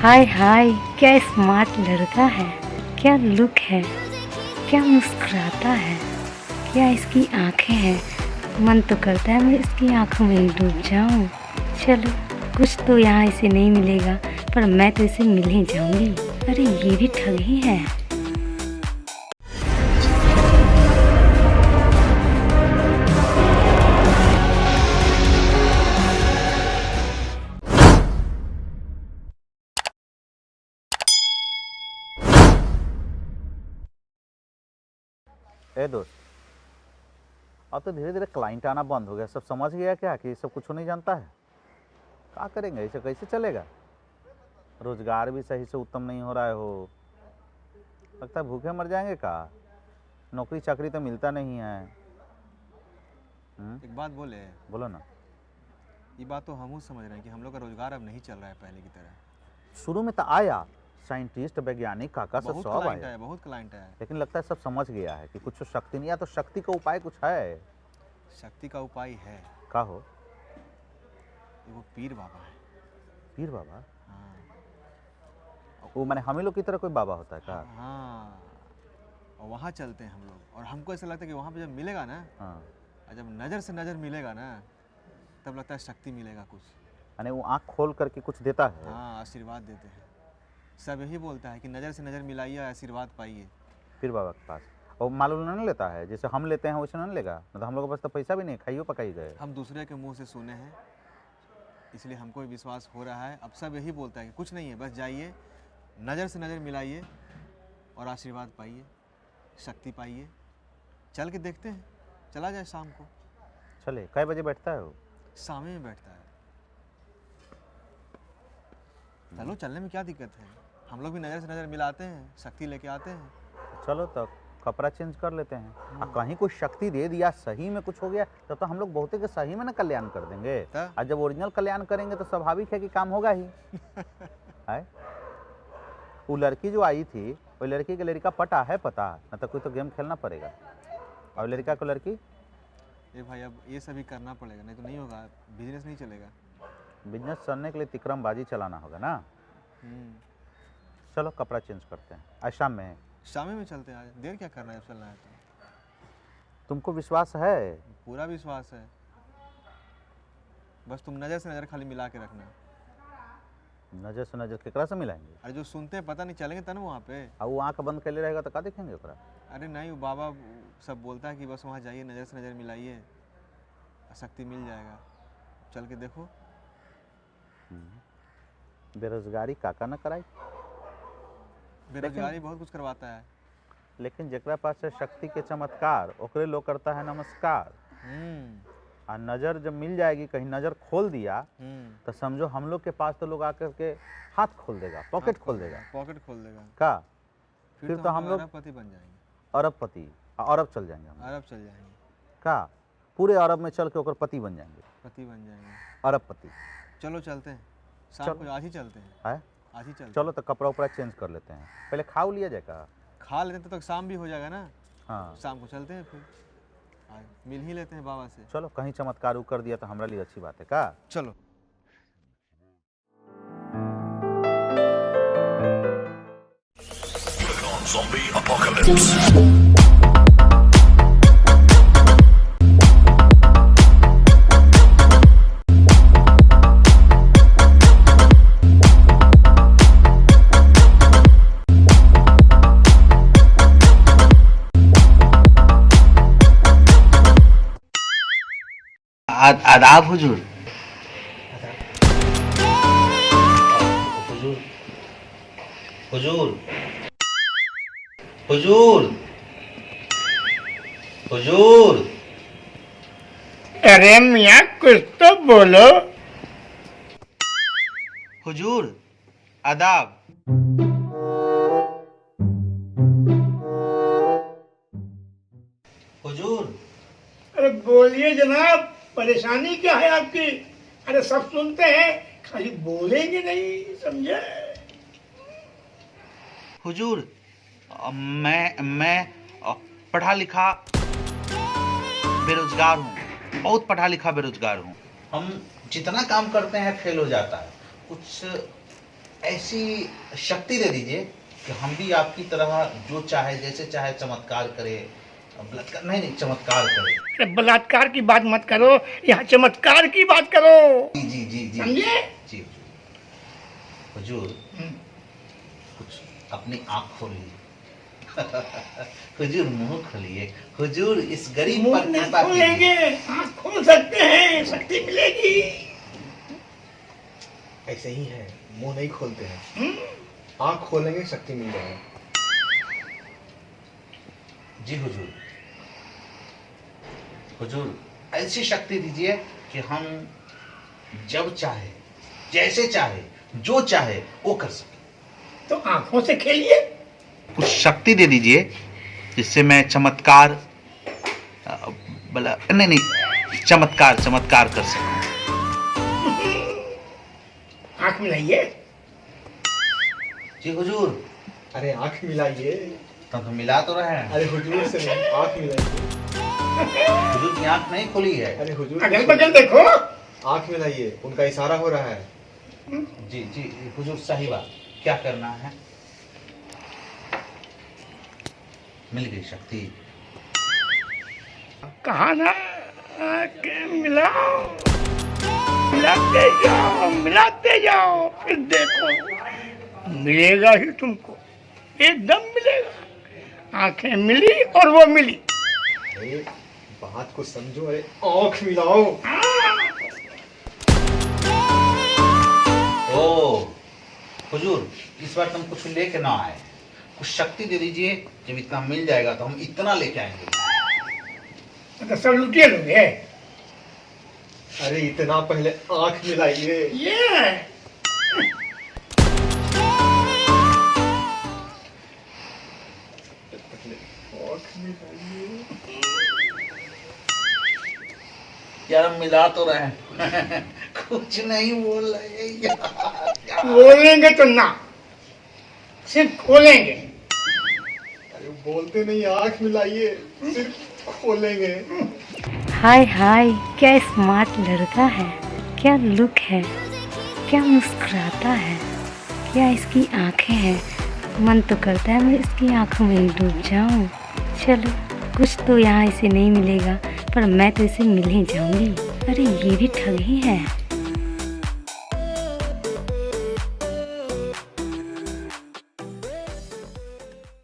हाय हाय, क्या स्मार्ट लड़का है, क्या लुक है, क्या मुस्कुराता है, क्या इसकी आंखें हैं। मन तो करता है मैं इसकी आंखों में ही डूब जाऊं। चलो, कुछ तो यहाँ इसे नहीं मिलेगा, पर मैं तो इसे मिल ही जाऊंगी। अरे ये भी ठग ही है। ए दोस्त, अब तो धीरे धीरे क्लाइंट आना बंद हो गया। सब समझ गया क्या कि ये सब कुछ नहीं जानता है। क्या करेंगे, इसे कैसे चलेगा। रोजगार भी सही से उत्तम नहीं हो रहा है। हो लगता है भूखे मर जाएंगे। का नौकरी चाकरी तो मिलता नहीं है। एक बात बोले, बोलो ना। ये बात तो हम समझ रहे हैं कि हम लोग का रोजगार अब नहीं चल रहा है पहले की तरह। शुरू में तो आया, साइंटिस्ट वैज्ञानिक काका सब बहुत सब क्लाइंट आया, है, बहुत क्लाइंट है। लेकिन लगता है सब समझ गया है कि कुछ शक्ति नहीं है। तो शक्ति का उपाय कुछ है। शक्ति का उपाय है। का हो? वो पीर बाबा है। पीर बाबा? हाँ वो मैंने हम ही लोग की तरह कोई बाबा होता है का? हाँ, और वहाँ चलते हैं हम लोग। और हमको ऐसा लगता है कि वहाँ पे जब मिलेगा ना, हाँ, और जब नज़र से नज़र मिलेगा ना, तब लगता है शक्ति मिलेगा कुछ। यानी वो आँख खोल करके कुछ देता है। हाँ, आशीर्वाद देते हैं। सब यही बोलता है कि नज़र से नज़र मिलाइए, आशीर्वाद पाइए। पीर बाबा के पास और मालूम नहीं लेता है। जैसे हम लेते हैं वैसे नहीं लेगा। नहीं तो हम लोग के पास तो पैसा भी नहीं, खाइयो पकाई गए। हम दूसरे के मुंह से सुने हैं, इसलिए हमको भी विश्वास हो रहा है। अब सब यही बोलता है कि कुछ नहीं है, बस जाइए, नज़र से नज़र मिलाइए और आशीर्वाद पाइए, शक्ति पाइए। चल के देखते हैं, चला जाए शाम को। चले, कै बजे बैठता है वो? शाम में बैठता है। चलो, चलने में क्या दिक्कत है। हम लोग भी नज़र से नज़र मिलाते हैं, शक्ति लेके आते हैं। चलो तब कपड़ा चेंज कर लेते हैं। और कहीं कोई शक्ति दे दिया, सही में कुछ हो गया, तब तो हम लोग बहुते के सही में ना कल्याण कर देंगे। और जब ओरिजिनल कल्याण करेंगे तो स्वाभाविक है कि काम होगा ही। है वो लड़की जो आई थी, वो लड़की के लड़का पटा है पता, न तो कोई तो गेम खेलना पड़ेगा। और लड़का को लड़की, ये भाई अब ये सभी करना पड़ेगा, नहीं तो नहीं होगा, बिजनेस नहीं चलेगा। बिजनेस चलने के लिए तिक्रमबाजी चलाना होगा ना। चलो कपड़ा चेंज करते हैं, आज शाम में है। शाम में चलते हैं आज, देर क्या करना है, चलना है तो। तुमको विश्वास है? पूरा विश्वास है, बस तुम नज़र से नज़र खाली मिला के रखना। नजर से नजर केकरा से मिलाएंगे? अरे जो सुनते हैं पता नहीं चलेंगे तब ना वहाँ पे। और वो आँख बंद कर ले रहेगा तो क्या देखेंगे ओकरा? अरे नहीं, वो बाबा सब बोलता है कि बस वहाँ जाइए, नज़र से नज़र मिलाइए, शक्ति मिल जाएगा। चल के देखो। बेरोजगारी काका न कराई। बेरोजगारी बहुत कुछ करवाता है। लेकिन जेकरा पास है शक्ति के चमत्कार, ओकरे लोग करता है नमस्कार। और नजर जब मिल जाएगी, कहीं नजर खोल दिया तो समझो हम लोग के पास तो लोग आकर के हाथ खोल देगा, पॉकेट खोल देगा। पॉकेट खोल देगा का फिर तो हम लोग अरबपति बन जाएंगे। अरबपति, अरब चल जाएंगे हम। अरब चल जाएंगे। का पूरे अरब में चल के ओकर पति बन जाएंगे, पति बन जाएंगे, अरबपति। चलो चलते हैं, शाम को आज ही चलते हैं। है, आज ही चलते। चलो तो कपड़ा उपड़ा चेंज कर लेते हैं, पहले खा लिया जाएगा। खा लेते तो शाम भी हो जाएगा ना। हाँ, शाम को चलते हैं, फिर आज मिल ही लेते हैं बाबा से। चलो कहीं चमत्कार कर दिया तो हमारे लिए अच्छी बात है। का चलो। Zombie apocalypse. आदाब हुजूर। हुजूर हुजूर हुजूर हुजूर। अरे मियाँ कुछ तो बोलो। हुजूर आदाब। हुजूर। अरे बोलिए जनाब, परेशानी क्या है आपकी? अरे सब सुनते हैं, खाली बोलेंगे नहीं, समझे? हुजूर मैं पढ़ा लिखा बेरोजगार हूँ, बहुत पढ़ा लिखा बेरोजगार हूँ। हम जितना काम करते हैं फेल हो जाता है। कुछ ऐसी शक्ति दे दीजिए कि हम भी आपकी तरह जो चाहे जैसे चाहे चमत्कार करे, बलात्कार नहीं नहीं चमत्कार करे। अरे बलात्कार की बात मत करो, यहाँ चमत्कार की बात करो। जी जी जी जी समझे? जी हुजूर कुछ अपनी आँख खोलिए। हुजूर मुंह खोलिए, हुजूर इस गरीब मुंह पर नहीं कृपा कीजिए। खोलेंगे, आँख खोल सकते हैं, शक्ति मिलेगी। ऐसे ही है, मुंह नहीं खोलते हैं, आँख खोलेंगे शक्ति मिल जाएगी। जी हुजूर, हुजूर ऐसी शक्ति दीजिए कि हम जब चाहे जैसे चाहे जो चाहे वो कर सके। तो आंखों से खेलिए। कुछ शक्ति दे दीजिए जिससे मैं चमत्कार चमत्कार कर सकूं। आंख मिलाइए। जी हुजूर, अरे आँख मिलाइए। तो मिला तो रहे हैं। अरे हुजूर से नहीं, आँख मिलाइए। हुजूर की आँख नहीं खुली है। अरे हुजूर अगल बगल देखो। आँख मिलाइए, उनका इशारा हो रहा है। जी जी हुजूर सही बात, क्या करना है? मिल गई शक्ति। कहा ना आंखें मिलाओ, मिलाते जाओ, फिर देखो मिलेगा ही तुमको, एकदम मिलेगा। आंखें मिली और वो मिली। अरे बात को समझो, अरे आँख मिलाओ। ओ हुजूर, इस बार तुम कुछ लेके ना आए, कुछ शक्ति दे दीजिए। जब इतना मिल जाएगा तो हम इतना लेके आएंगे। तो सब लुटिए लोग है। अरे इतना पहले आँख मिलाइए। ये आँख मिलाइए। यार हम मिला तो रहे हैं। कुछ नहीं बोल रहे यार। बोलेंगे तो ना, सिर्फ खोलेंगे। अरे बोलते नहीं, आँख मिलाइए, सिर्फ खोलेंगे। हाय हाय, क्या स्मार्ट लड़का है, क्या लुक है, क्या मुस्कुराता है, क्या इसकी आंखें हैं। मन तो करता है मैं इसकी आंखों में ही डूब जाऊं। चलो कुछ तो यहाँ इसे नहीं मिलेगा, पर मैं तो इसे मिल ही जाऊंगी। अरे ये भी ठग ही है।